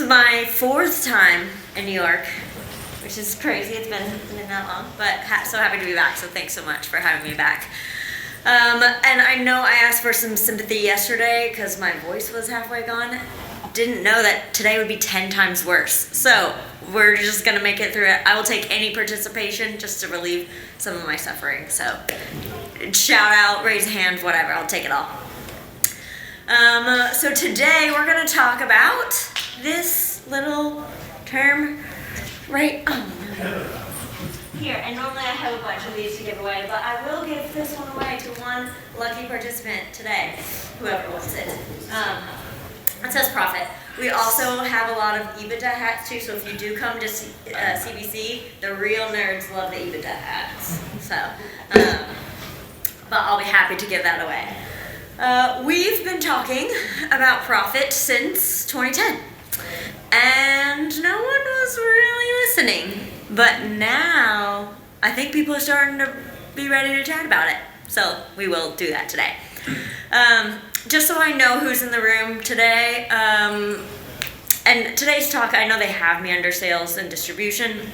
is my 4th time in New York, which is crazy. It's been that long, but so happy to be back. So thanks so much for having me back. And I know I asked for some sympathy yesterday because my voice was halfway gone. Didn't know that today would be 10 times worse. So we're just gonna make it through it. I will take any participation just to relieve some of my suffering. So shout out, raise a hand, whatever. I'll take it all. So today we're gonna talk about this little term right here. And normally I have a bunch of these to give away, but I will give this one away to one lucky participant today, whoever wants it. It says profit. We also have a lot of EBITDA hats too, so if you do come to CBC, the real nerds love the EBITDA hats. So, but I'll be happy to give that away. We've been talking about profit since 2010, and no one was really listening. But now, I think people are starting to be ready to chat about it. So we will do that today. Just so I know who's in the room today, and today's talk, I know they have me under sales and distribution,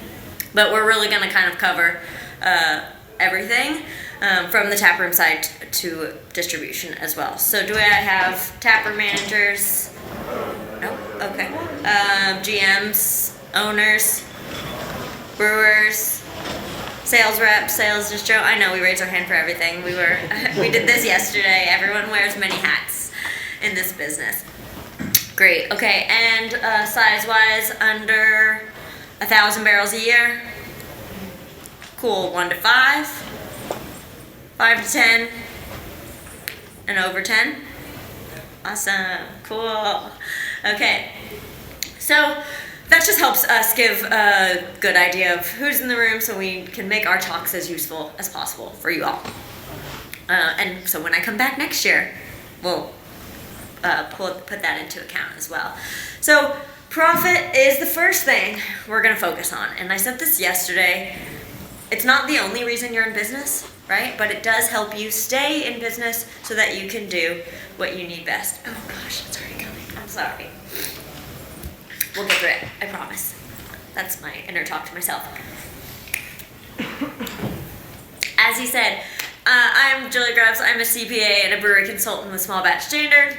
but we're really going to kind of cover everything from the taproom side to distribution as well. So do I have taproom managers? No? Okay. GMs, owners, brewers, sales reps, sales distro. I know we raised our hand for everything. We did this yesterday. Everyone wears many hats in this business. Great. Okay. And size-wise, under 1,000 barrels a year. Cool. 1 to 5, 5 to 10, and over 10. Awesome. Cool. Okay. So that just helps us give a good idea of who's in the room so we can make our talks as useful as possible for you all. And so when I come back next year, we'll put that into account as well. So profit is the first thing we're going to focus on. And I said this yesterday. It's not the only reason you're in business, right? But it does help you stay in business so that you can do what you need best. Oh gosh, it's already coming. I'm sorry. We'll get through it, I promise. That's my inner talk to myself. As he said, I'm Julie Grubbs. I'm a CPA and a brewery consultant with Small Batch Standard.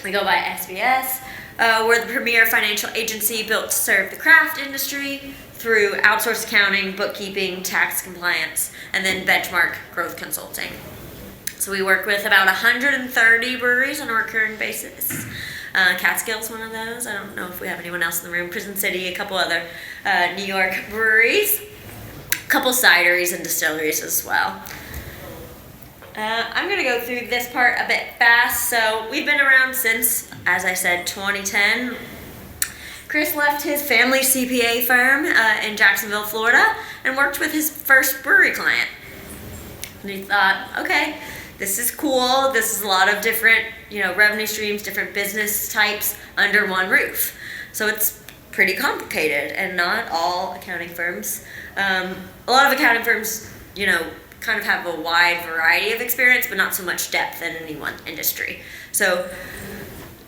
We go by SBS. We're the premier financial agency built to serve the craft industry through outsourced accounting, bookkeeping, tax compliance, and then benchmark growth consulting. So we work with about 130 breweries on a recurring basis. Catskill's one of those. I don't know if we have anyone else in the room. Prison City, a couple other New York breweries, a couple cideries and distilleries as well. I'm going to go through this part a bit fast. So we've been around since, as I said, 2010. Chris left his family CPA firm in Jacksonville, Florida, and worked with his first brewery client. And he thought, okay, this is cool. This is a lot of different, revenue streams, different business types under one roof. So it's pretty complicated, and not all accounting firms. A lot of accounting firms, kind of have a wide variety of experience, but not so much depth in any one industry. So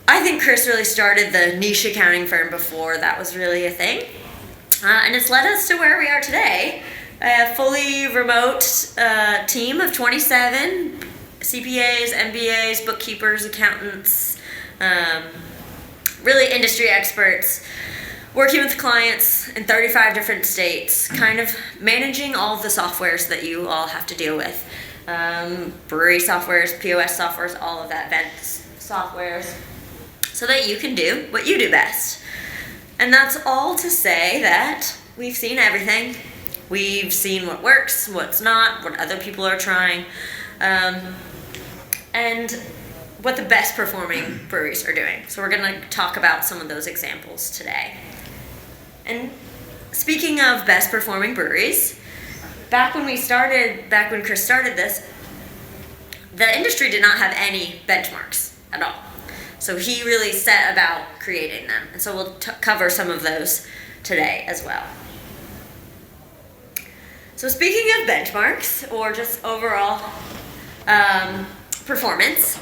I think Chris really started the niche accounting firm before that was really a thing. And it's led us to where we are today. A fully remote team of 27 CPAs, MBAs, bookkeepers, accountants, really industry experts, working with clients in 35 different states, kind of managing all of the softwares that you all have to deal with. Brewery softwares, POS softwares, all of that, event softwares, so that you can do what you do best. And that's all to say that we've seen everything. We've seen what works, what's not, what other people are trying, and what the best performing breweries are doing. So we're going to talk about some of those examples today. And speaking of best performing breweries, back when Chris started this, the industry did not have any benchmarks at all. So he really set about creating them. And so we'll cover some of those today as well. So speaking of benchmarks, or just overall performance,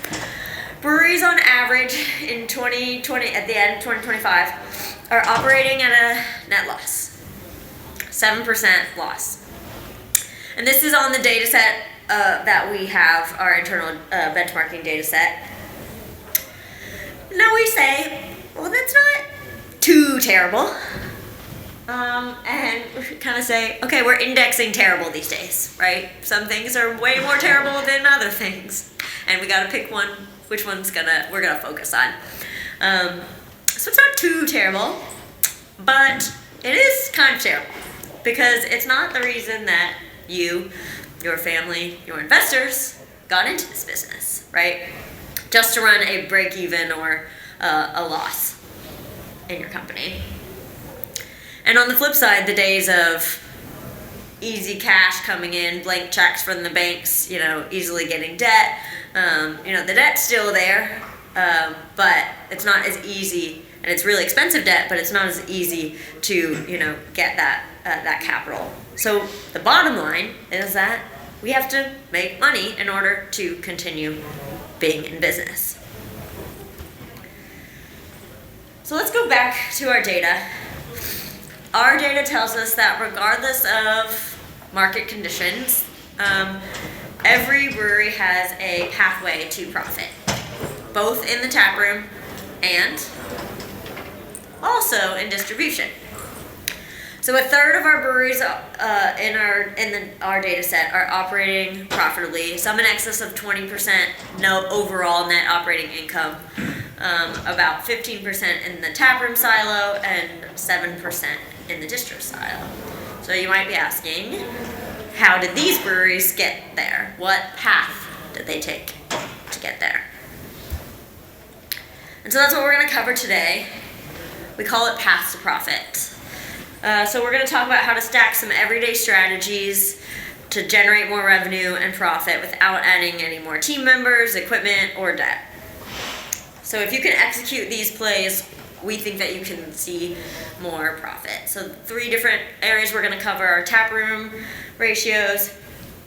breweries on average in 2020, at the end of 2025, are operating at a net loss, 7% loss. And this is on the data set that we have, our internal benchmarking data set. Now we say, well, that's not too terrible. And we kind of say, okay, we're indexing terrible these days, right? Some things are way more terrible than other things. And we got to pick one, which one's we're gonna focus on. So it's not too terrible, but it is kind of terrible because it's not the reason that you, your family, your investors got into this business, right? Just to run a break even or a loss in your company. And on the flip side, the days of easy cash coming in, blank checks from the banks, easily getting debt, the debt's still there, but it's not as easy, and it's really expensive debt, but it's not as easy to, get that capital. So the bottom line is that we have to make money in order to continue being in business. So let's go back to our data. Our data tells us that regardless of market conditions, every brewery has a pathway to profit, both in the tap room and also in distribution. So a third of our breweries in our data set are operating profitably, some in excess of 20% no overall net operating income, about 15% in the taproom silo and 7% in the distro silo. So you might be asking, how did these breweries get there? What path did they take to get there? And so that's what we're going to cover today. We call it Paths to Profit. So we're going to talk about how to stack some everyday strategies to generate more revenue and profit without adding any more team members, equipment, or debt. So if you can execute these plays, we think that you can see more profit. So 3 different areas we're going to cover are tap room ratios,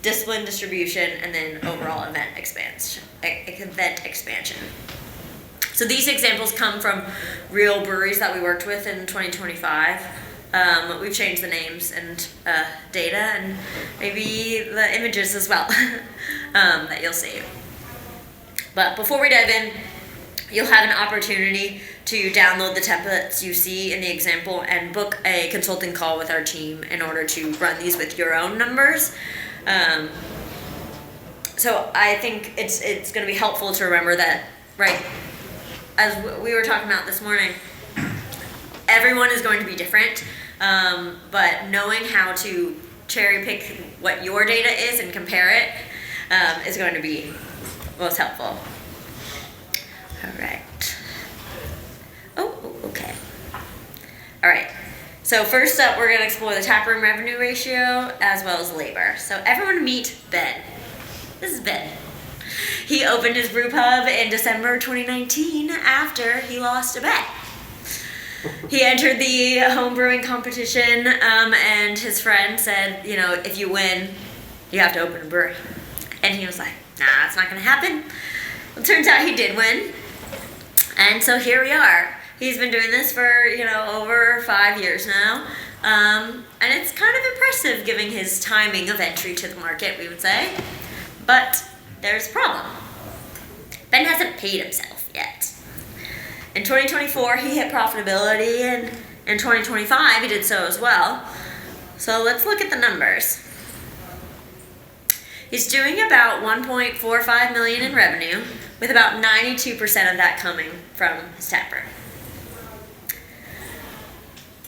discipline distribution, and then overall event expansion. So these examples come from real breweries that we worked with in 2025. We've changed the names and data and maybe the images as well that you'll see. But before we dive in, you'll have an opportunity to download the templates you see in the example and book a consulting call with our team in order to run these with your own numbers. So I think it's going to be helpful to remember that, right, as we were talking about this morning, everyone is going to be different, but knowing how to cherry pick what your data is and compare it is going to be most helpful. All right. Oh, okay. All right. So first up, we're going to explore the taproom revenue ratio as well as labor. So everyone meet Ben. This is Ben. He opened his brew pub in December 2019 after he lost a bet. He entered the home brewing competition, and his friend said, if you win, you have to open a brewery. And he was like, nah, that's not going to happen. Well, it turns out he did win. And so here we are. He's been doing this for, over 5 years now. And it's kind of impressive given his timing of entry to the market, we would say. But there's a problem. Ben hasn't paid himself yet. In 2024, he hit profitability, and in 2025, he did so as well. So let's look at the numbers. He's doing about $1.45 million in revenue, with about 92% of that coming from his taproom.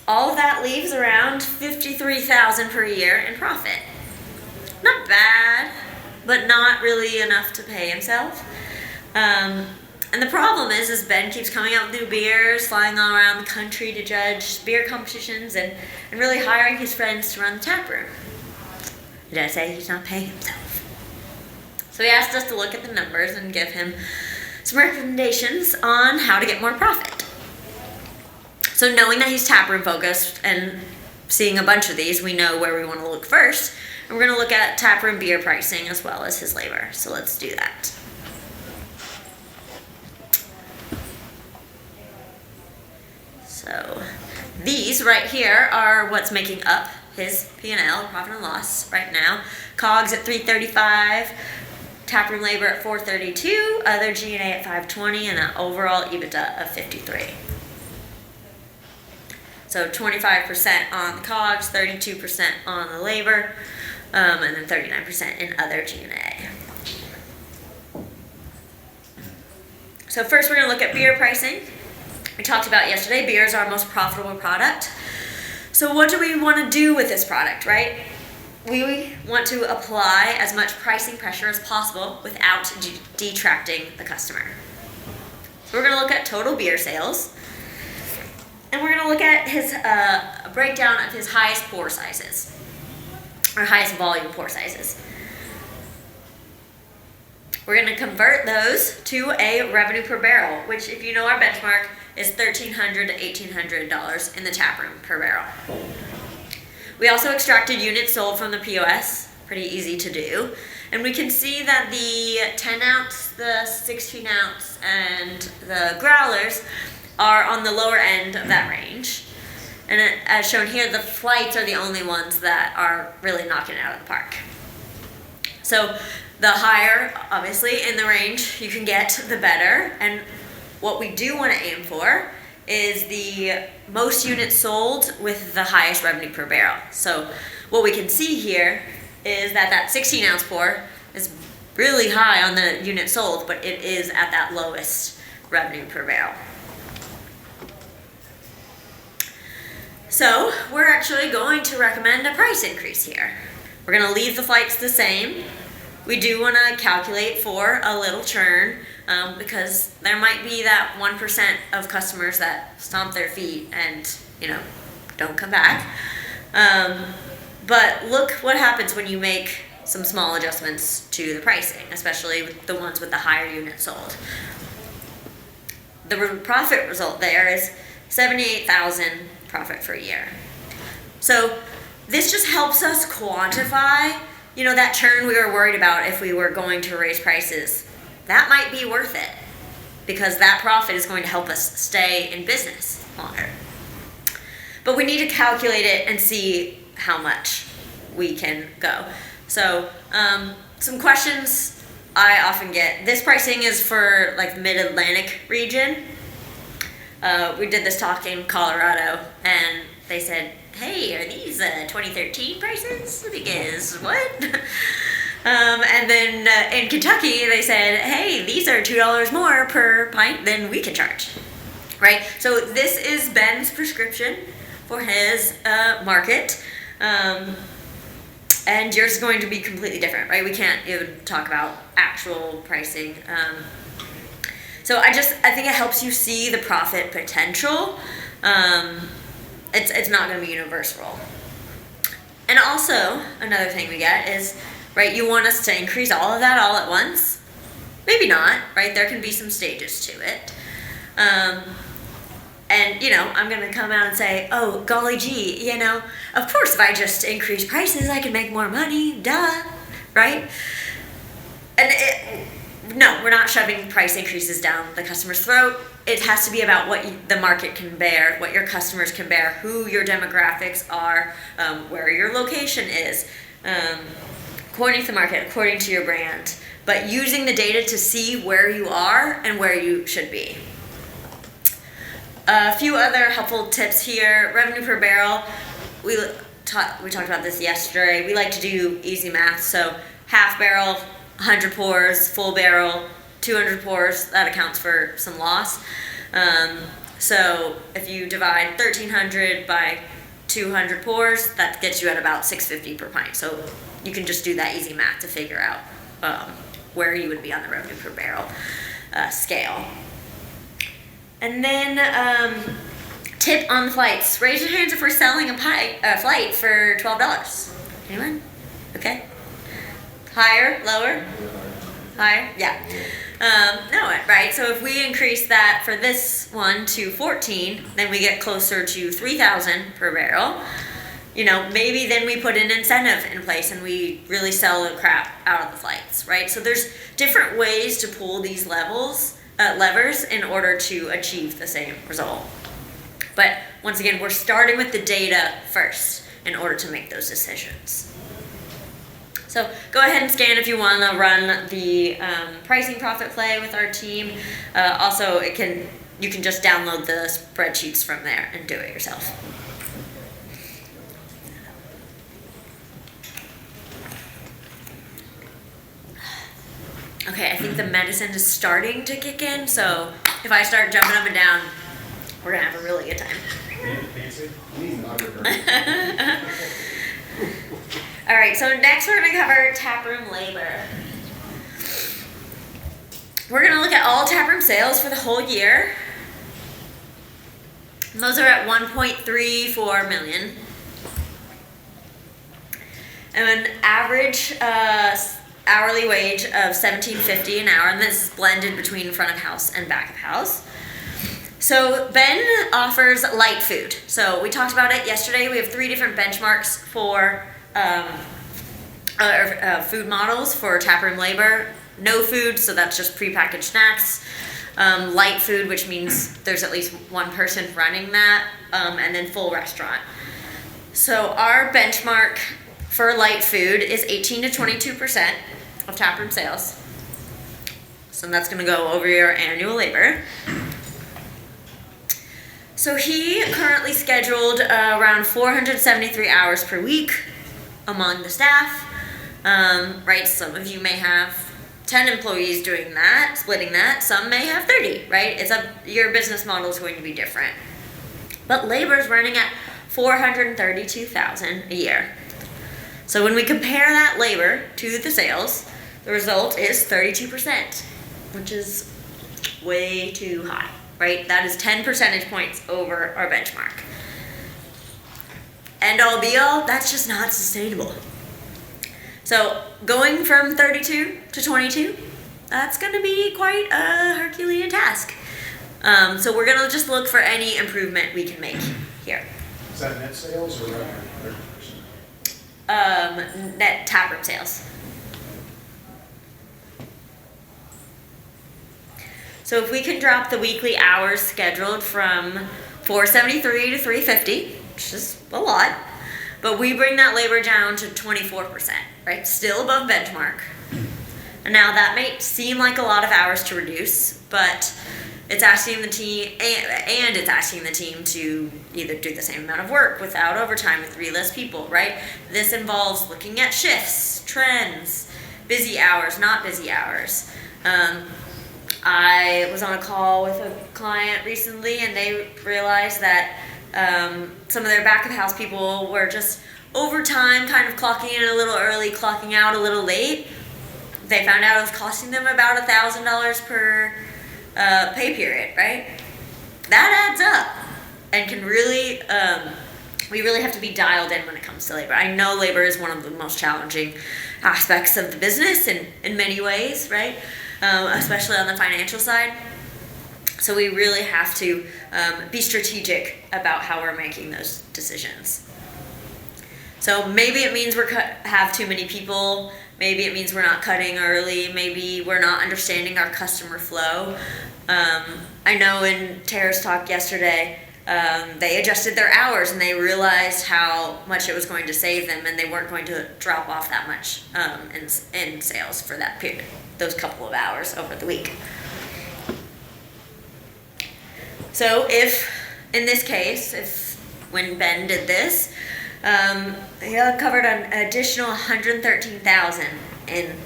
All of that leaves around $53,000 per year in profit. Not bad, but not really enough to pay himself. And the problem is Ben keeps coming out with new beers, flying all around the country to judge beer competitions, and really hiring his friends to run the taproom. Did I say he's not paying himself? So he asked us to look at the numbers and give him some recommendations on how to get more profit. So knowing that he's taproom focused and seeing a bunch of these, we know where we want to look first. And we're going to look at taproom beer pricing as well as his labor. So let's do that. So these right here are what's making up his P&L, profit and loss, right now. COGS at $335, taproom labor at $432, other G&A at $520, and an overall EBITDA of $53. So 25% on the COGS, 32% on the labor, and then 39% in other G&A. So first we're going to look at beer pricing. We talked about yesterday, beer is our most profitable product. So what do we want to do with this product, right? We want to apply as much pricing pressure as possible without detracting the customer. So we're going to look at total beer sales, and we're going to look at his breakdown of his highest pour sizes, or highest volume pour sizes. We're going to convert those to a revenue per barrel, which, if you know our benchmark, is $1,300 to $1,800 in the taproom per barrel. We also extracted units sold from the POS, pretty easy to do. And we can see that the 10 ounce, the 16 ounce, and the growlers are on the lower end of that range. And as shown here, the flights are the only ones that are really knocking it out of the park. So the higher, obviously, in the range you can get, the better. And what we do want to aim for is the most units sold with the highest revenue per barrel. So what we can see here is that that 16 ounce pour is really high on the units sold, but it is at that lowest revenue per barrel. So we're actually going to recommend a price increase here. We're going to leave the flights the same. We do want to calculate for a little churn, because there might be that 1% of customers that stomp their feet and, don't come back. But look what happens when you make some small adjustments to the pricing, especially with the ones with the higher units sold. The profit result there is $78,000 profit for a year. So this just helps us quantify, that churn we were worried about if we were going to raise prices. That might be worth it, because that profit is going to help us stay in business longer. But we need to calculate it and see how much we can go. So some questions I often get. This pricing is for like the mid-Atlantic region. We did this talk in Colorado, and they said, hey, are these 2013 prices? Because what? And then in Kentucky, they said, hey, these are $2 more per pint than we can charge, right? So this is Ben's prescription for his market, and yours is going to be completely different, right? We can't even talk about actual pricing. So I think it helps you see the profit potential. It's not going to be universal. And also, another thing we get is, right, you want us to increase all of that all at once? Maybe not, right? There can be some stages to it. And, I'm going to come out and say, oh, golly gee, of course if I just increase prices, I can make more money, duh, right? And no, we're not shoving price increases down the customer's throat. It has to be about what the market can bear, what your customers can bear, who your demographics are, where your location is, according to the market, according to your brand, but using the data to see where you are and where you should be. A few other helpful tips here. Revenue per barrel. We talked about this yesterday. We like to do easy math. So half barrel, 100 pours, full barrel, 200 pours. That accounts for some loss. So if you divide 1,300 by 200 pours, that gets you at about $6.50 per pint. So you can just do that easy math to figure out where you would be on the revenue per barrel scale. And then tip on flights. Raise your hands if we're selling a flight for $12. Anyone? Okay. Higher? Lower? Higher? Yeah. No, right? So if we increase that for this one to 14, then we get closer to 3,000 per barrel. Maybe then we put an incentive in place and we really sell the crap out of the flights, right? So there's different ways to pull these levers in order to achieve the same result. But once again, we're starting with the data first in order to make those decisions. So go ahead and scan if you want to run the pricing profit play with our team. Also, you can just download the spreadsheets from there and do it yourself. Okay, I think the medicine is starting to kick in, so if I start jumping up and down, we're gonna have a really good time. All right, so next we're gonna cover taproom labor. We're gonna look at all taproom sales for the whole year. And those are at 1.34 million. And an average hourly wage of $17.50 an hour, and this is blended between front of house and back of house. So Ben offers light food. So we talked about it yesterday. We have 3 different benchmarks for food models for taproom labor. No food, so that's just prepackaged snacks. Light food, which means there's at least one person running that, and then full restaurant. So our benchmark for light food is 18 to 22% of taproom sales. So that's going to go over your annual labor. So he currently scheduled around 473 hours per week among the staff. Right, some of you may have 10 employees doing that, splitting that. Some may have 30, right? Your business model is going to be different. But labor is running at $432,000 a year. So when we compare that labor to the sales, the result is 32%, which is way too high, right? That is 10 percentage points over our benchmark. End all be all, that's just not sustainable. So going from 32 to 22, that's going to be quite a Herculean task. So we're going to just look for any improvement we can make here. Is that net sales or revenue? Net taproom sales. So if we can drop the weekly hours scheduled from 473 to 350, which is a lot, but we bring that labor down to 24%, right? Still above benchmark. And now that may seem like a lot of hours to reduce, but it's asking the team, and it's asking the team to either do the same amount of work without overtime with 3 less people, right? This involves looking at shifts, trends, busy hours, not busy hours. I was on a call with a client recently, and they realized that some of their back of house people were just overtime, kind of clocking in a little early, clocking out a little late. They found out it was costing them about $1,000 per pay period, right? That adds up and can really, we really have to be dialed in when it comes to labor. I know labor is one of the most challenging aspects of the business in many ways, right? Especially on the financial side. So we really have to be strategic about how we're making those decisions. So maybe it means have too many people. Maybe it means we're not cutting early. Maybe we're not understanding our customer flow. I know in Tara's talk yesterday, they adjusted their hours and they realized how much it was going to save them, and they weren't going to drop off that much in sales for that period, those couple of hours over the week. So if, in this case, when Ben did this, he covered an additional $113,000 in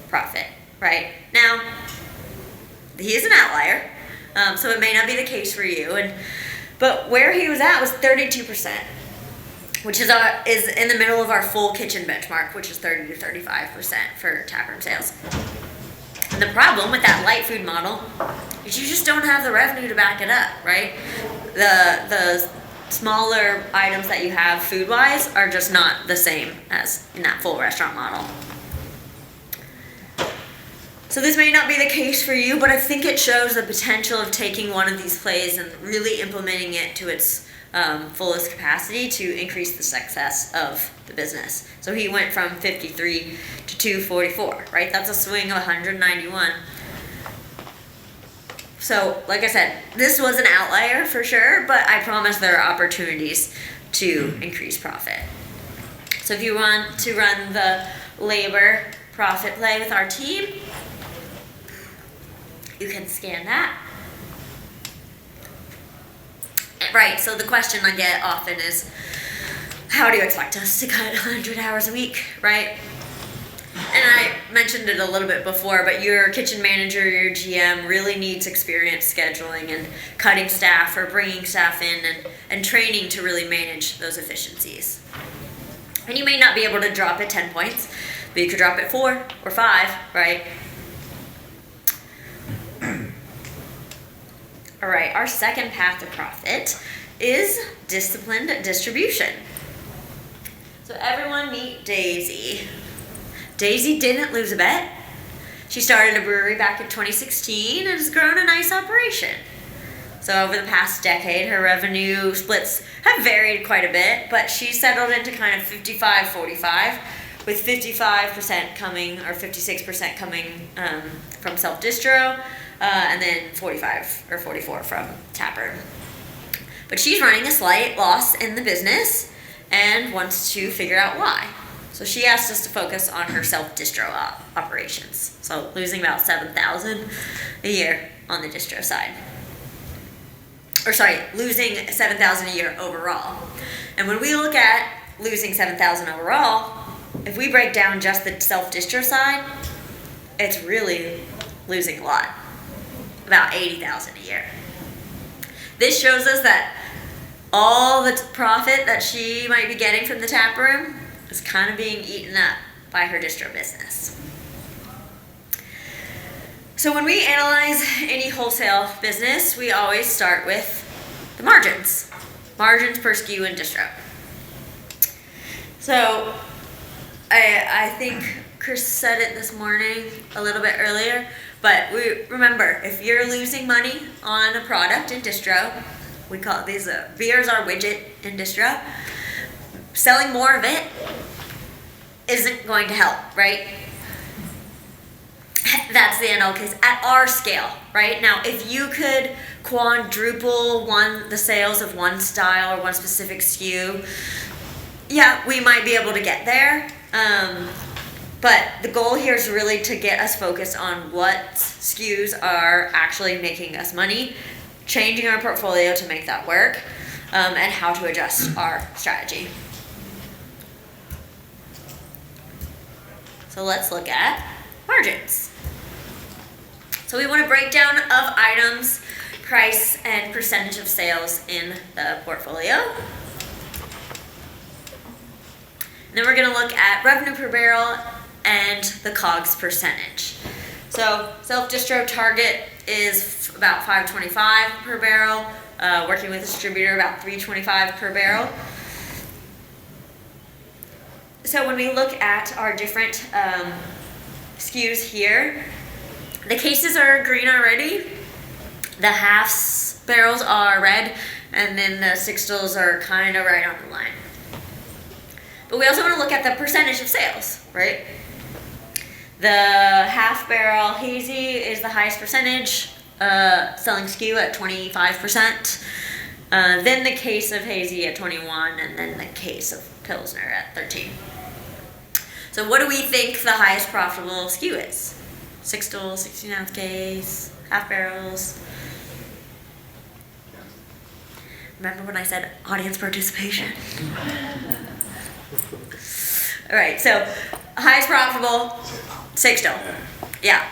profit, right? Now, he is an outlier, so it may not be the case for you, but where he was at was 32%, which is in the middle of our full kitchen benchmark, which is 30 to 35% for taproom sales. And the problem with that light food model is you just don't have the revenue to back it up, right? The smaller items that you have food-wise are just not the same as in that full restaurant model. So this may not be the case for you, but I think it shows the potential of taking one of these plays and really implementing it to its fullest capacity to increase the success of the business. So he went from 53 to 244, right? That's a swing of 191. So, like I said, this was an outlier for sure, but I promise there are opportunities to increase profit. So if you want to run the labor profit play with our team, you can scan that. Right, so the question I get often is, how do you expect us to cut 100 hours a week, right? And I mentioned it a little bit before, but your kitchen manager, your GM really needs experience scheduling and cutting staff or bringing staff in and training to really manage those efficiencies. And you may not be able to drop it 10 points, but you could drop it 4 or 5, right? All right, our second path to profit is disciplined distribution. So everyone meet Daisy. Daisy didn't lose a bet. She started a brewery back in 2016 and has grown a nice operation. So over the past decade, her revenue splits have varied quite a bit, but she settled into kind of 55-45, with 55% coming, or 56% coming from self-distro, and then 45 or 44 from taproom. But she's running a slight loss in the business and wants to figure out why. So she asked us to focus on her self-distro operations. So losing about $7,000 a year on the distro side. Or sorry, losing $7,000 a year overall. And when we look at losing $7,000 overall, if we break down just the self-distro side, it's really losing a lot. About $80,000 a year. This shows us that all the profit that she might be getting from the tap room is kind of being eaten up by her distro business. So when we analyze any wholesale business, we always start with the margins. Margins per SKU in distro. So I think Chris said it this morning a little bit earlier, but remember, if you're losing money on a product in distro, we call it these beers our widget in distro, selling more of it isn't going to help, right? That's the end all case at our scale, right? Now, if you could quadruple the sales of one style or one specific SKU, yeah, we might be able to get there. But the goal here is really to get us focused on what SKUs are actually making us money, changing our portfolio to make that work, and how to adjust our strategy. So let's look at margins. So we want to break down of items, price, and percentage of sales in the portfolio. And then we're going to look at revenue per barrel and the COGS percentage. So self-distro target is about $5.25 per barrel. Working with distributor, about $3.25 per barrel. So when we look at our different SKUs here, the cases are green already. The halves barrels are red, and then the sixtels are kind of right on the line. But we also want to look at the percentage of sales, right? The half barrel hazy is the highest percentage, selling SKU at 25%. Then the case of hazy at 21%, and then the case of Pilsner at 13%. So what do we think the highest profitable SKU is? Sixtel, 16-ounce case, half barrels. Remember when I said audience participation? All right, so highest profitable, Sixtel. Yeah.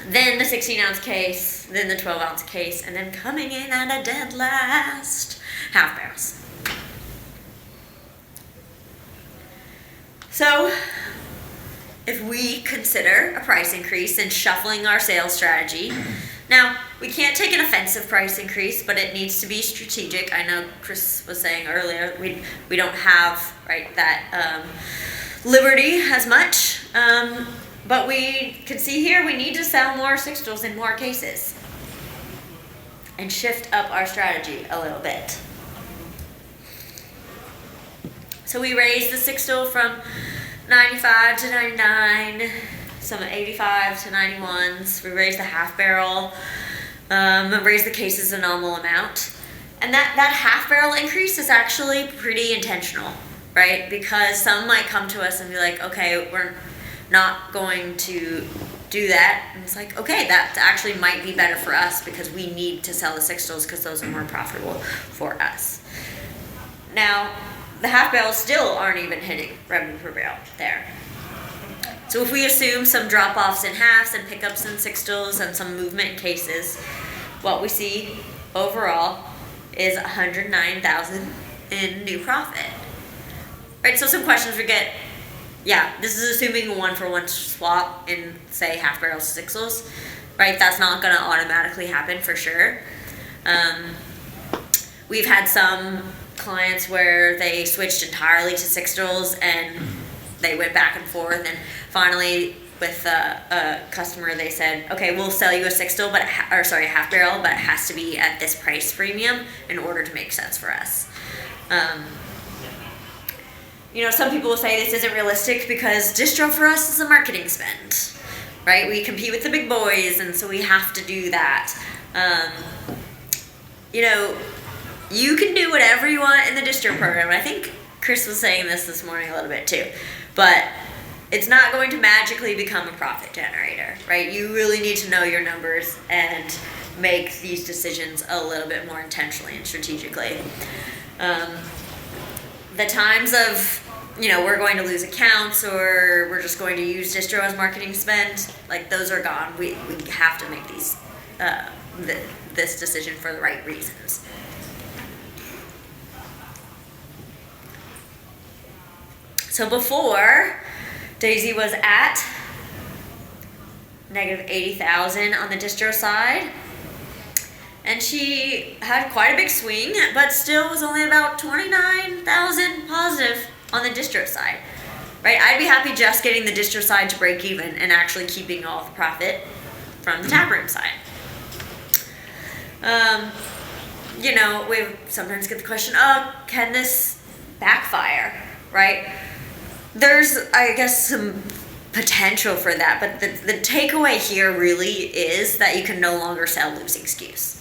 Then the 16-ounce case, then the 12-ounce case, and then coming in at a dead last, half barrels. So if we consider a price increase and shuffling our sales strategy, now we can't take an offensive price increase, but it needs to be strategic. I know Chris was saying earlier we don't have that liberty as much, but we can see here we need to sell more sixtels in more cases and shift up our strategy a little bit. So we raised the sixtel from 95 to 99, some 85 to 91s. We raised the half barrel Raise the cases a nominal amount. And that half barrel increase is actually pretty intentional, right? Because some might come to us and be like, okay, we're not going to do that. And it's like, okay, that actually might be better for us because we need to sell the sixtels because those are more profitable for us. Now, the half barrels still aren't even hitting revenue per barrel there. So if we assume some drop-offs in halves and pickups in sixtels and some movement in cases, what we see overall is $109,000 in new profit. Right, so some questions we get, this is assuming a one-for-one swap in, say, half barrels to sixtels, right? That's not gonna automatically happen for sure. We've had some clients where they switched entirely to sixtels and they went back and forth, and finally with a customer they said, okay, we'll sell you a sixtel, a half barrel, but it has to be at this price premium in order to make sense for us. Some people will say this isn't realistic because distro for us is a marketing spend, right? We compete with the big boys, and so we have to do that. You can do whatever you want in the distro program. And I think Chris was saying this morning a little bit too, but it's not going to magically become a profit generator, right? You really need to know your numbers and make these decisions a little bit more intentionally and strategically. The times of, we're going to lose accounts or we're just going to use distro as marketing spend, like those are gone. We have to make these this decision for the right reasons. So before, Daisy was at negative 80,000 on the distro side, and she had quite a big swing, but still was only about 29,000 positive on the distro side, right? I'd be happy just getting the distro side to break even and actually keeping all of the profit from the taproom side. We sometimes get the question, can this backfire, right? There's, I guess, some potential for that, but the takeaway here really is that you can no longer sell losing SKUs.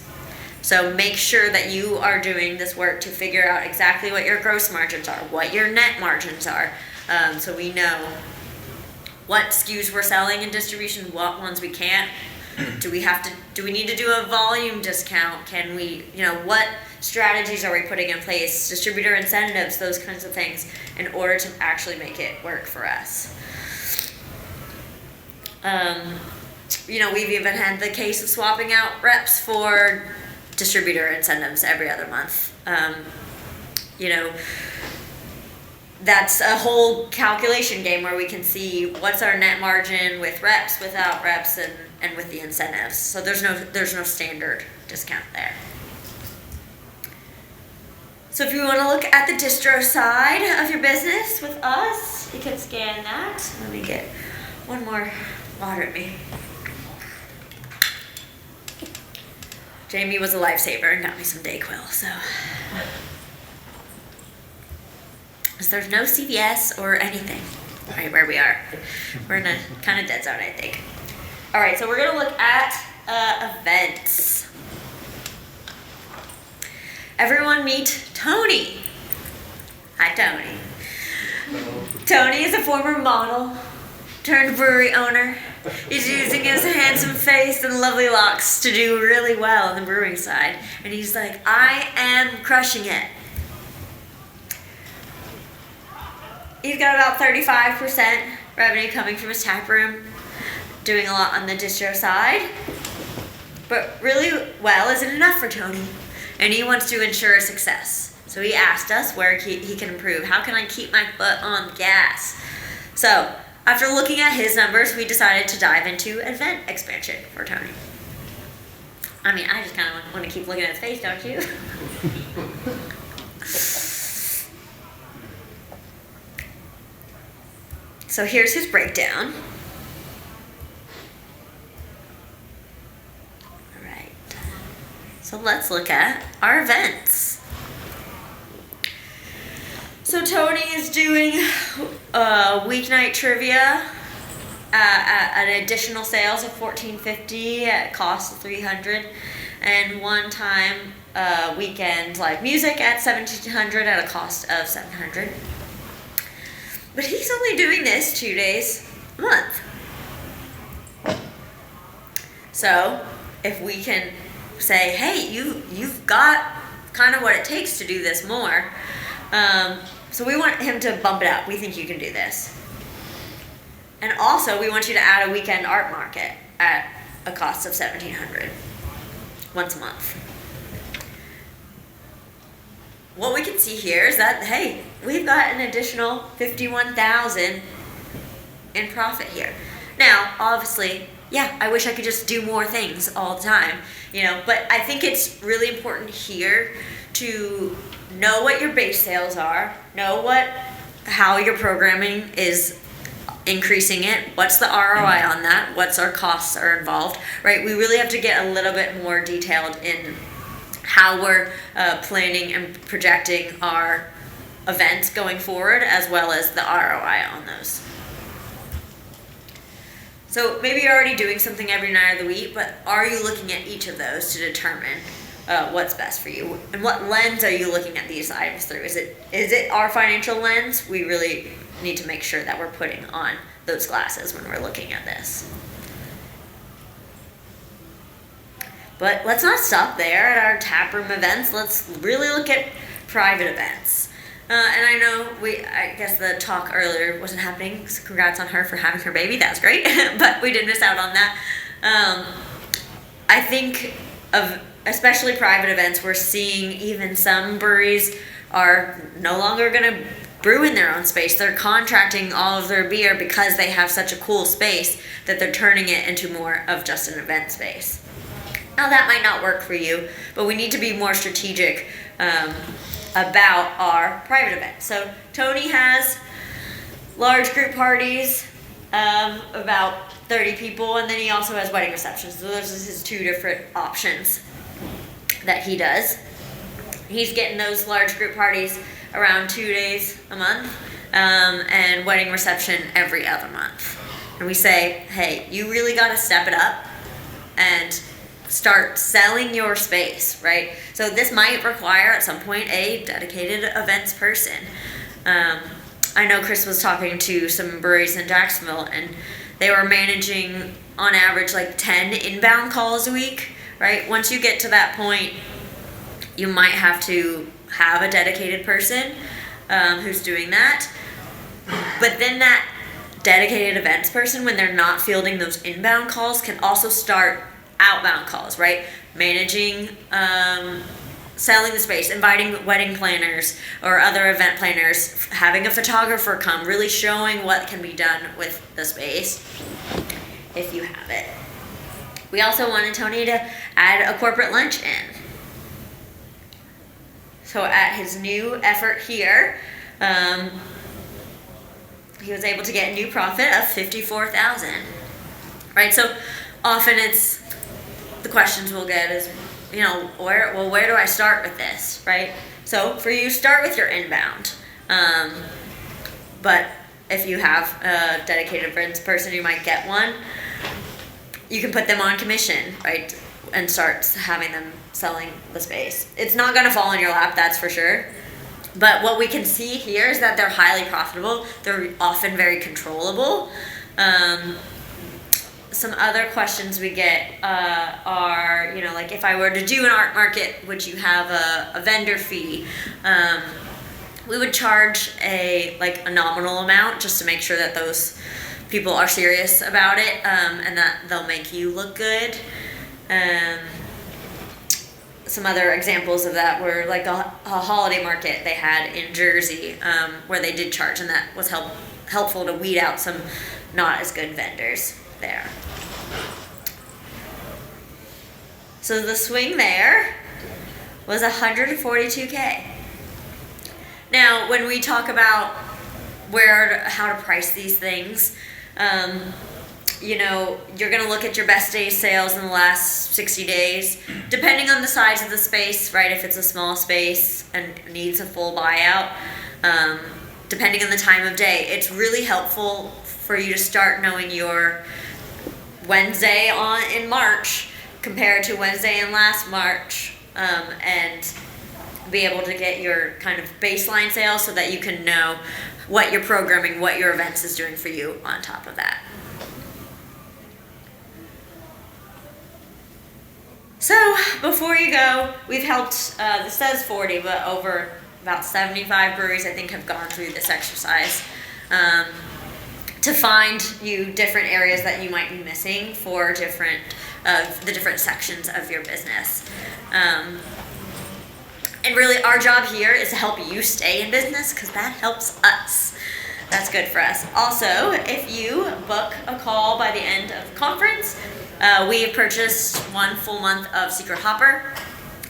So make sure that you are doing this work to figure out exactly what your gross margins are, what your net margins are, so we know what SKUs we're selling in distribution, what ones we can't. Do we need to do a volume discount? Can we, what strategies are we putting in place? Distributor incentives, those kinds of things, in order to actually make it work for us. We've even had the case of swapping out reps for distributor incentives every other month. That's a whole calculation game where we can see what's our net margin with reps, without reps, and with the incentives. So there's no standard discount there. So if you want to look at the distro side of your business with us, you can scan that. Let me get one more water at me. Jamie was a lifesaver and got me some Dayquil, so. There's no CVS or anything right where we are. We're in a kind of dead zone, I think. All right, so we're going to look at events. Everyone meet Tony. Hi, Tony. Tony is a former model turned brewery owner. He's using his handsome face and lovely locks to do really well on the brewing side. And he's like, I am crushing it. He's got about 35% revenue coming from his tap room, doing a lot on the distro side. But really well isn't enough for Tony, and he wants to ensure success. So he asked us where he can improve. How can I keep my foot on the gas? So after looking at his numbers, we decided to dive into event expansion for Tony. I mean, I just kind of want to keep looking at his face, don't you? So here's his breakdown. All right. So let's look at our events. So Tony is doing weeknight trivia at an additional sales of $14.50 at a cost of $300. and one-time weekend live music at $1,700 at a cost of $700. But he's only doing this 2 days a month. So if we can say, hey, you've got kind of what it takes to do this more. So we want him to bump it up. We think you can do this. And also, we want you to add a weekend art market at a cost of $1,700 once a month. What we can see here is that, hey, we've got an additional $51,000 in profit here. Now, obviously, yeah, I wish I could just do more things all the time, but I think it's really important here to know what your base sales are, know how your programming is increasing it, what's the ROI on that, what's our costs are involved, right? We really have to get a little bit more detailed in how we're planning and projecting our events going forward, as well as the ROI on those. So maybe you're already doing something every night of the week, but are you looking at each of those to determine what's best for you? And what lens are you looking at these items through? Is it our financial lens? We really need to make sure that we're putting on those glasses when we're looking at this. But let's not stop there at our taproom events. Let's really look at private events. And I know I guess the talk earlier wasn't happening. So congrats on her for having her baby. That was great. But we did miss out on that. I think of especially private events, we're seeing even some breweries are no longer going to brew in their own space. They're contracting all of their beer because they have such a cool space that they're turning it into more of just an event space. Now that might not work for you, but we need to be more strategic about our private events. So Tony has large group parties of about 30 people, and then he also has wedding receptions. So those are his two different options that he does. He's getting those large group parties around 2 days a month, and wedding reception every other month. And we say, hey, you really got to step it up and start selling your space, right? So this might require at some point a dedicated events person. I know Chris was talking to some breweries in Jacksonville, and they were managing on average like 10 inbound calls a week, right? Once you get to that point, you might have to have a dedicated person who's doing that. But then that dedicated events person, when they're not fielding those inbound calls, can also start outbound calls, right? Managing, selling the space, inviting wedding planners or other event planners, having a photographer come, really showing what can be done with the space if you have it. We also wanted Tony to add a corporate lunch in. So at his new effort here, he was able to get a new profit of $54,000, right? So often it's the questions we'll get is, where do I start with this, right? So for you, start with your inbound. But if you have a dedicated events person, you might get one. You can put them on commission, right? And start having them selling the space. It's not going to fall in your lap, that's for sure. But what we can see here is that they're highly profitable. They're often very controllable. Some other questions we get are, like if I were to do an art market, would you have a vendor fee? We would charge a nominal amount just to make sure that those people are serious about it, and that they'll make you look good. Some other examples of that were like a holiday market they had in Jersey, where they did charge, and that was helpful to weed out some not as good vendors there. So the swing there was $142K. Now, when we talk about how to price these things, you're going to look at your best day's sales in the last 60 days, depending on the size of the space, right? If it's a small space and needs a full buyout, depending on the time of day, it's really helpful for you to start knowing your Wednesday in March compared to Wednesday and last March, and be able to get your kind of baseline sales so that you can know what your programming, what your events is doing for you on top of that. So before you go, we've helped, this says 40, but over about 75 breweries I think have gone through this exercise to find you different areas that you might be missing for different the different sections of your business. And really our job here is to help you stay in business because that helps us. That's good for us. Also, if you book a call by the end of the conference, we have purchased 1 full month of Secret Hopper,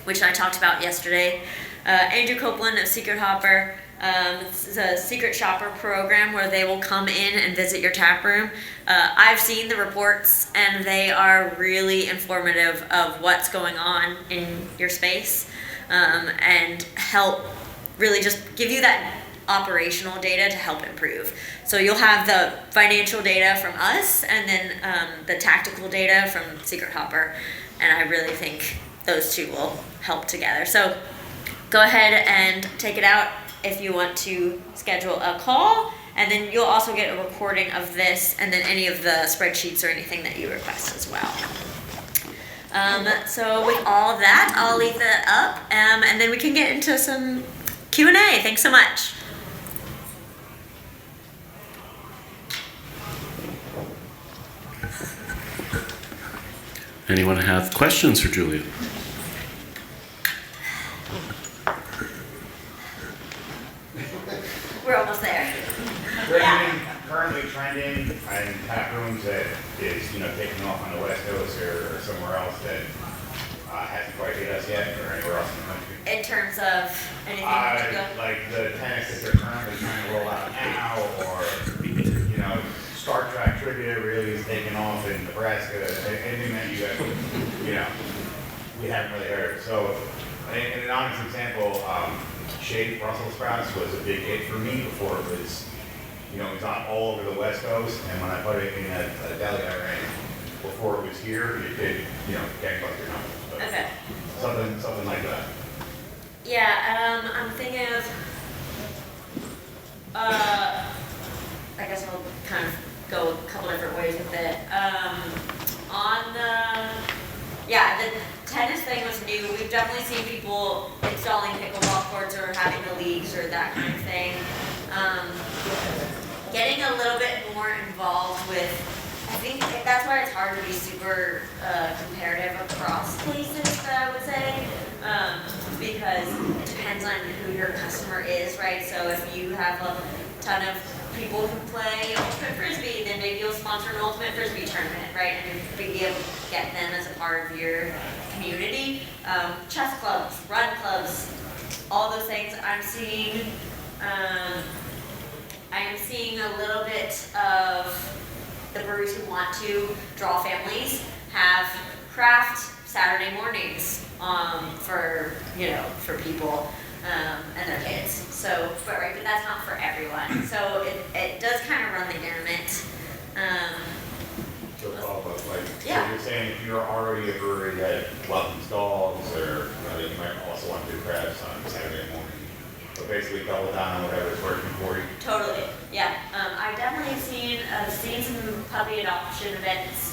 which I talked about yesterday. Andrew Copeland of Secret Hopper. This is a secret shopper program where they will come in and visit your tap room. I've seen the reports and they are really informative of what's going on in your space, and help really just give you that operational data to help improve. So you'll have the financial data from us and then the tactical data from Secret Hopper, and I really think those two will help together. So go ahead and take it out if you want to schedule a call, and then you'll also get a recording of this and then any of the spreadsheets or anything that you request as well. So with all of that, I'll leave that up, and then we can get into some Q&A. Thanks so much. Anyone have questions for Julia? We're almost there. Currently trending in tap rooms that is, taking off on the West Coast or somewhere else that hasn't quite hit us yet, or anywhere else in the country. In terms of anything in particular? Like the tennis that they're currently trying to roll out now, or Star Trek trivia really is taking off in Nebraska. Anything that you guys, we haven't really heard. So, in an honest example, shaved Brussels sprouts was a big hit for me before it was, it was on all over the West Coast. And when I put it in a deli I ran before it was here, it did, gangbusters numbers. But Okay. Something like that. Yeah, I'm thinking of, I guess I'll kind of go a couple different ways with it. The tennis thing was new. We've definitely seen people installing pickleball courts or having the leagues or that kind of thing. Getting a little bit more involved with, I think that's why it's hard to be super comparative across places, I would say, because it depends on who your customer is, right? So if you have a ton of people who play Ultimate Frisbee, then maybe you'll sponsor an Ultimate Frisbee tournament, right? And be able to get them as a part of your community. Chess clubs, run clubs, all those things. I'm seeing a little bit of the breweries who want to draw families have craft Saturday mornings for people and their kids. So, but that's not for everyone. So it does kind of run the gamut. So Yeah. So you're saying if you're already a brewery that welcomes dogs, or you might also want to do crafts on Saturday morning. So basically double down on whatever's working for you. Totally, yeah. I've definitely seen some puppy adoption events.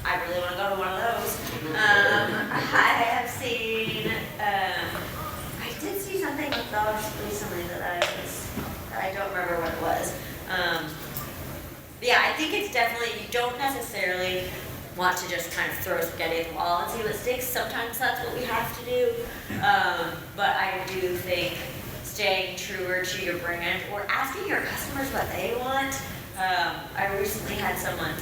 I really want to go to one of those. I have seen, I did see something with dogs recently that I don't remember what it was. Yeah, I think it's definitely, you don't necessarily want to just kind of throw spaghetti at the wall and see what sticks. Sometimes that's what we have to do. But I do think staying truer to your brand or asking your customers what they want. I recently had someone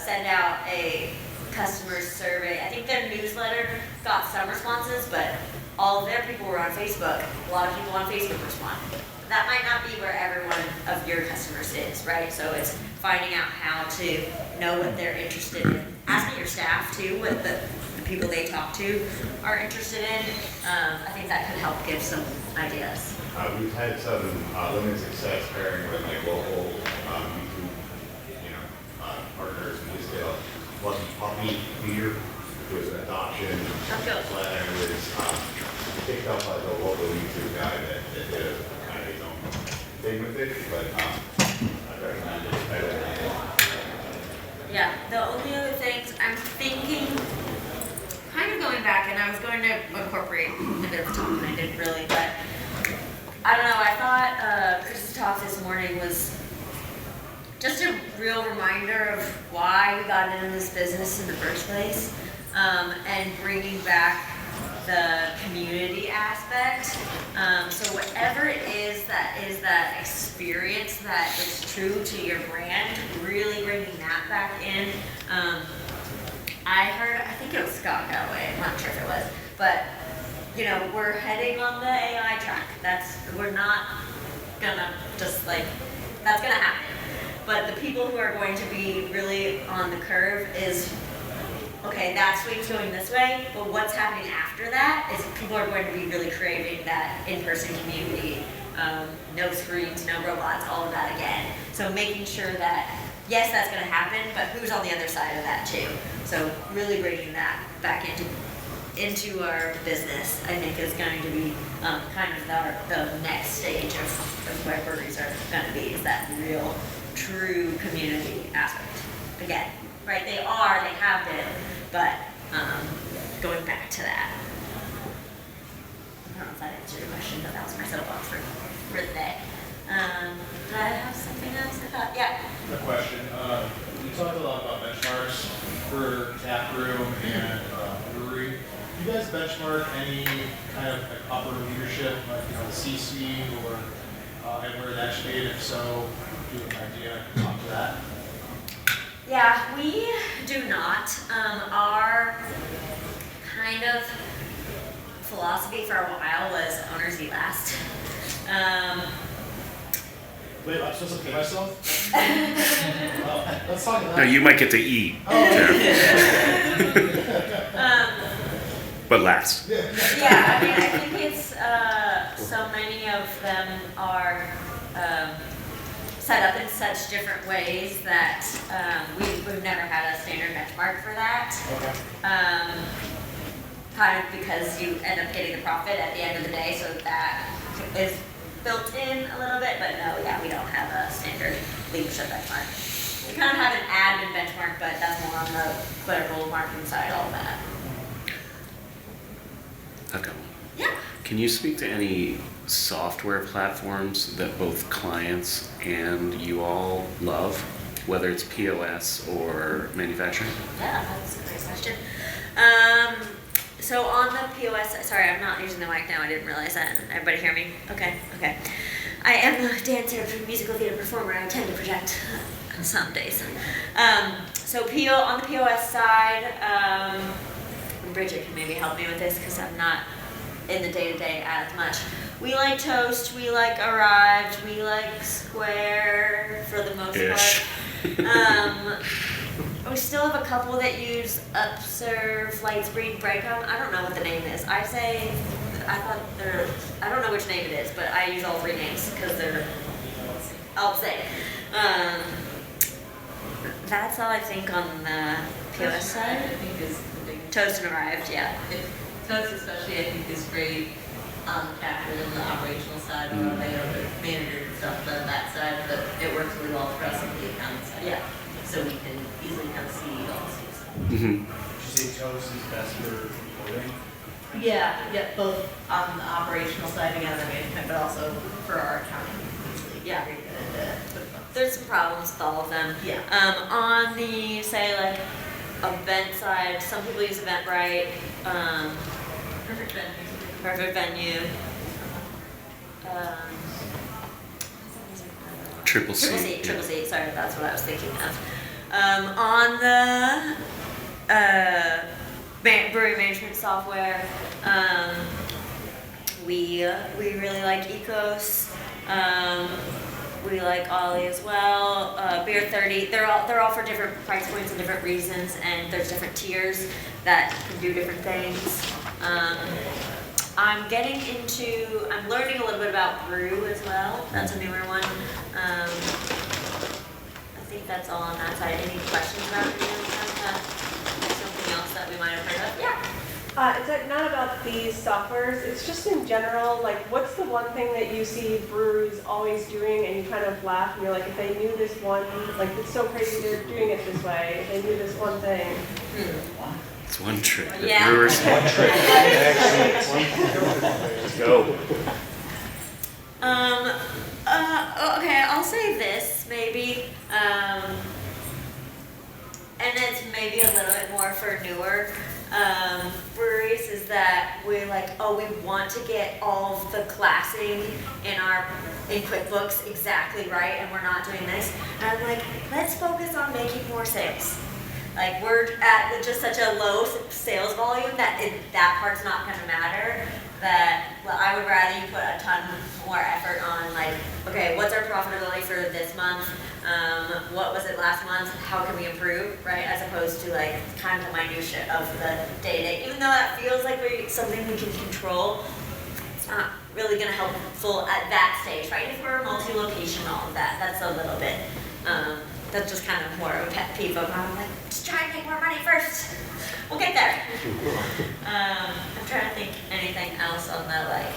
send out a customer survey. I think their newsletter got some responses, but all of their people were on Facebook. A lot of people on Facebook respond. That might not be where everyone of your customers is, right? So it's finding out how to know what they're interested in. Asking your staff too, what the people they talk to are interested in. I think that could help give some ideas. We've had some limited success pairing with local YouTube, partners in Eastville. wasn't puppy beer, it was an adoption. And it was picked up by the local YouTube guy that did kind of his own thing with it, but I recommend it. Yeah, the only other things I'm thinking, kind of going back, and I was going to incorporate a bit of the talk, and I didn't really, but I don't know, I thought Chris's talk this morning was just a real reminder of why we got into this business in the first place, and bringing back the community aspect. So whatever it is that experience that is true to your brand, really bringing that back in. I think it was Scott Galloway, I'm not sure if it was, but you know, we're heading on the AI track. We're not gonna just like, that's gonna happen. But the people who are going to be really on the curve is, okay, that suite's going this way, but what's happening after that is people are going to be really craving that in-person community. No screens, no robots, all of that again. So making sure that, yes, that's gonna happen, but who's on the other side of that too? So really bringing that back into our business, I think is going to be kind of the next stage of where breweries are gonna be, is that real, true community aspect. Again, right, they have been, but going back to that. I don't know if that answered your question, but that was my soapbox for the day. Did I have something else I thought? Yeah. A question. You talked a lot about benchmarks for tap room and brewery. Do you guys benchmark any kind of like upper leadership, like the CC or and where that should be? If so, do you have an idea? Talk to that. Yeah, we do not. Our kind of philosophy for a while was owners eat last. Wait, I'm supposed to pay myself? Well, let's talk about No, that. you might get to eat, but last. Yeah, I mean, I think it's so many of them are set up in such different ways that we've never had a standard benchmark for that. Okay. Kind of because you end up getting the profit at the end of the day, so that is built in a little bit, but no, yeah, we don't have a standard leadership benchmark. We kind of have an admin benchmark, but that's more on the clerical marketing side, all of that. Okay. Yeah. Can you speak to any software platforms that both clients and you all love, whether it's POS or manufacturing? Yeah, that's a great question. So on the POS, sorry, I'm not using the mic now. I didn't realize that. Everybody hear me? Okay. I am a dancer, musical theater performer. I tend to project some days. So on the POS side, Bridget can maybe help me with this because I'm not in the day-to-day as much. We like Toast, we like Arrived, we like Square for the most Ish. part. We still have a couple that use Upserve, Lightspeed, Breakout. I don't know what the name is. I don't know which name it is, but I use all three names because they're, I'll say. That's all I think on the POS side. I think is the biggest. Toast and Arrived, yeah. Toast especially, I think, is great captured in the operational side. They know the managers and stuff on that side, but it works really well for us on the accounting side. Yeah. So we can easily kind of see all the stuff. Mm-hmm. Did you say Toast is best for reporting? Yeah, both on the operational side again, the management, but also for our accounting. Easily Yeah. very good at QuickBooks. There's some problems with all of them. Yeah. On the, say, like, event side, some people use Eventbrite, Perfect venue. Perfect Venue. Triple C. Triple C, sorry, that's what I was thinking of. On the brewery management software, we really like Ecos. We like Ollie as well. Beer 30. They're all for different price points and different reasons, and there's different tiers that can do different things. I'm learning a little bit about Brew as well. That's a newer one. I think that's all on that side. Any questions about it? Something else that we might have heard of? Yeah. It's not about these softwares, it's just in general, like what's the one thing that you see breweries always doing and you kind of laugh and you're like, if they knew this one, like it's so crazy they're doing it this way, if they knew this one thing. It's one trick. The Yeah. brewers. Let's go. Okay, I'll say this maybe, and it's maybe a little bit more for newer breweries, is that we're like, oh, we want to get all of the classing in QuickBooks exactly right, and we're not doing this. And I'm like, let's focus on making more sales. Like, we're at just such a low sales volume that that part's not going to matter. That, well, I would rather you put a ton more effort on, like, okay, what's our profitability for this month? What was it last month? How can we improve, right? As opposed to, like, kind of the minutia of the day-to-day. Even though that feels like something we can control, it's not really going to help full at that stage, right? If we're multi-location and all of that, that's a little bit, that's just kind of more of a pet peeve of, I'm like, just try and make more money first. We'll get there. I'm trying to think anything else on the, like,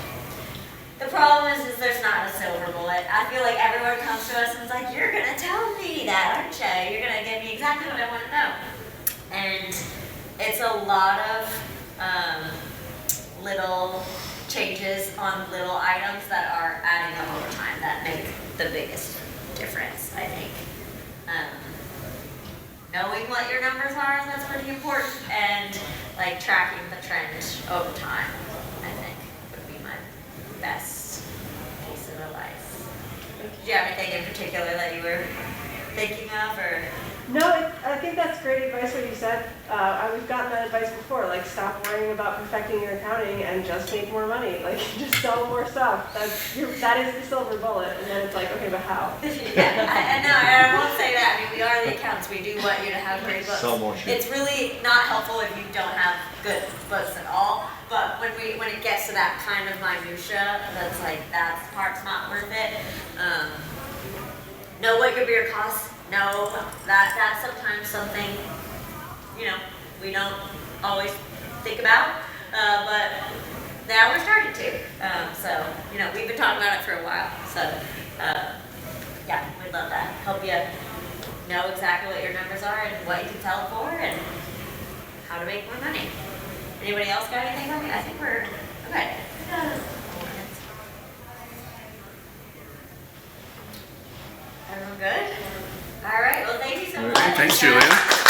the problem is there's not a silver bullet. I feel like everyone comes to us and is like, you're gonna tell me that, aren't you? You're gonna give me exactly what I want to know. And it's a lot of little changes on little items that are adding up over time that make the biggest difference, I think. Knowing what your numbers are, that's pretty important, and like tracking the trend over time, I think, would be my best piece of advice. Did you have anything in particular that you were thinking of, or? No, I think that's great advice what you said. We've gotten that advice before, like stop worrying about perfecting your accounting and just make more money. Like just sell more stuff. That is the silver bullet. And then it's like, okay, but how? Yeah, I know, and I won't say that. I mean, we are the accountants. We do want you to have great books. Sell more shit. It's really not helpful if you don't have good books at all. But when it gets to that kind of minutia, that's like, that part's not worth it. Know what your beer costs. No, that's sometimes something, we don't always think about, but now we're starting to. So, we've been talking about it for a while. So, yeah, we'd love that. Help you know exactly what your numbers are and what you can sell for and how to make more money. Anybody else got anything for me? I think we're okay. Everyone good? All right, well, thank you so much. Thanks, Julia.